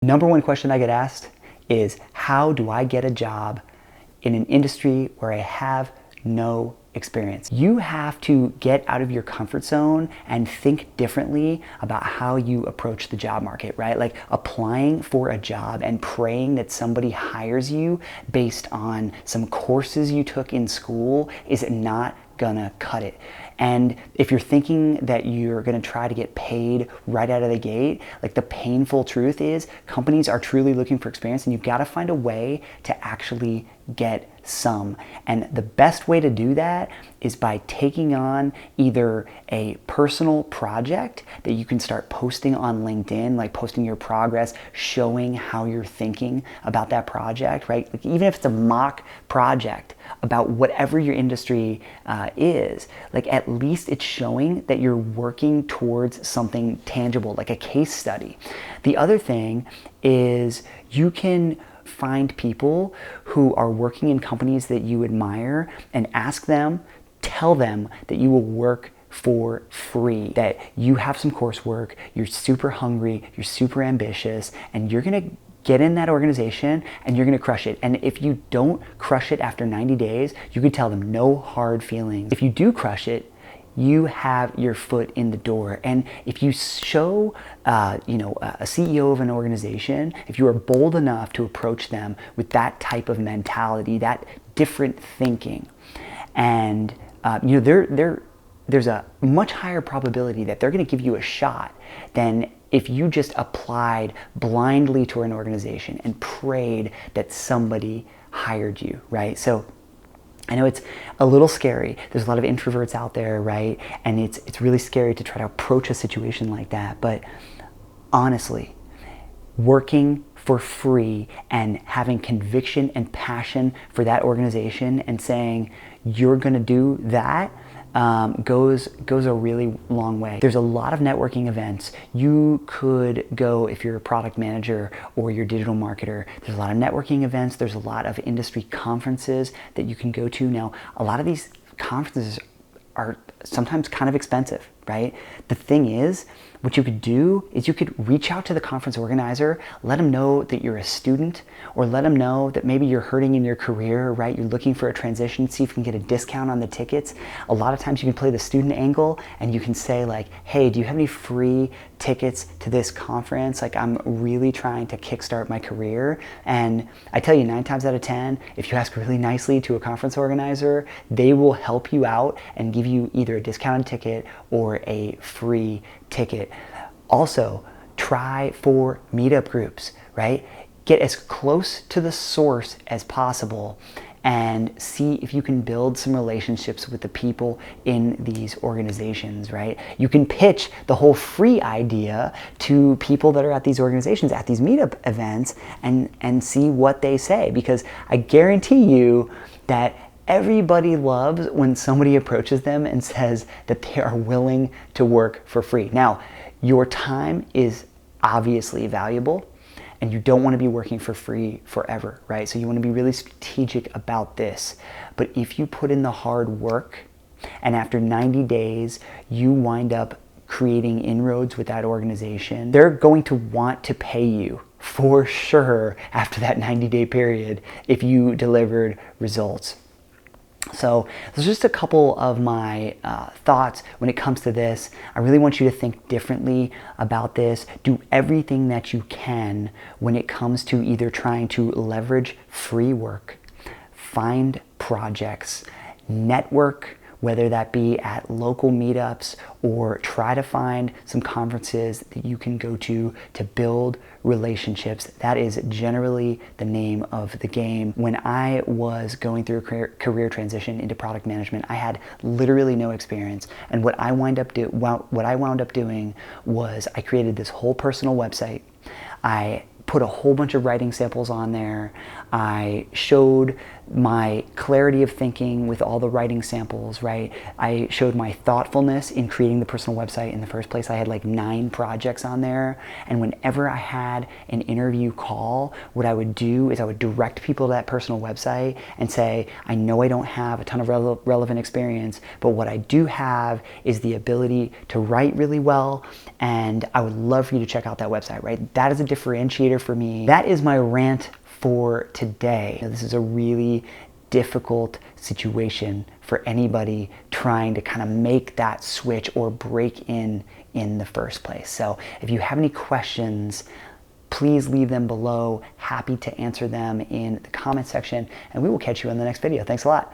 number one question I get asked is, how do I get a job in an industry where I have no experience? You have to get out of your comfort zone and think differently about how you approach the job market, right? Like applying for a job and praying that somebody hires you based on some courses you took in school is not gonna cut it. And if you're thinking that you're gonna try to get paid right out of the gate, like the painful truth is companies are truly looking for experience, and you've got to find a way to actually get some. And the best way to do that is by taking on either a personal project that you can start posting on LinkedIn, like posting your progress, showing how you're thinking about that project, right? Like even if it's a mock project about whatever your industry is, like at least it's showing that you're working towards something tangible, like a case study. The other thing is you can find people who are working in companies that you admire and ask them, tell them that you will work for free, that you have some coursework, you're super hungry, you're super ambitious, and you're gonna get in that organization and you're gonna crush it. And if you don't crush it after 90 days, you can tell them no hard feelings. If you do crush it, you have your foot in the door. And if you show a CEO of an organization, if you are bold enough to approach them with that type of mentality, that different thinking, and there's a much higher probability that they're going to give you a shot than if you just applied blindly to an organization and prayed that somebody hired you, right? So I know it's a little scary. There's a lot of introverts out there, right? And it's really scary to try to approach a situation like that. But honestly, working for free and having conviction and passion for that organization and saying you're gonna do that goes a really long way. There's a lot of networking events. You could go if you're a product manager or you're a digital marketer. There's a lot of networking events. There's a lot of industry conferences that you can go to. Now, a lot of these conferences are sometimes kind of expensive, right? The thing is, what you could do is you could reach out to the conference organizer, let them know that you're a student, or let them know that maybe you're hurting in your career, right? You're looking for a transition, see if you can get a discount on the tickets. A lot of times you can play the student angle and you can say like, hey, do you have any free tickets to this conference? Like I'm really trying to kickstart my career. And I tell you 9 times out of 10, if you ask really nicely to a conference organizer, they will help you out and give you either a discounted ticket or a free ticket. Also, try for meetup groups, right? Get as close to the source as possible and see if you can build some relationships with the people in these organizations, right? You can pitch the whole free idea to people that are at these organizations, at these meetup events, and see what they say, because I guarantee you that everybody loves when somebody approaches them and says that they are willing to work for free. Now, your time is obviously valuable, and you don't want to be working for free forever, right? So you want to be really strategic about this. But if you put in the hard work, and after 90 days, you wind up creating inroads with that organization, they're going to want to pay you for sure after that 90-day period if you delivered results. So there's just a couple of my thoughts when it comes to this. I really want you to think differently about this. Do everything that you can when it comes to either trying to leverage free work, find projects, network, whether that be at local meetups, or try to find some conferences that you can go to build relationships. That is generally the name of the game. When I was going through a career transition into product management, I had literally no experience. And what I wound up doing was I created this whole personal website. I put a whole bunch of writing samples on there. I showed my clarity of thinking with all the writing samples, right? I showed my thoughtfulness in creating the personal website in the first place. I had like 9 projects on there, and whenever I had an interview call, what I would do is I would direct people to that personal website and say, I know I don't have a ton of relevant experience, but what I do have is the ability to write really well, and I would love for you to check out that website, right? That is a differentiator for me. That is my rant for today. This is a really difficult situation for anybody trying to kind of make that switch or break in the first place. So if you have any questions, please leave them below. Happy to answer them in the comment section, and we will catch you in the next video. Thanks a lot.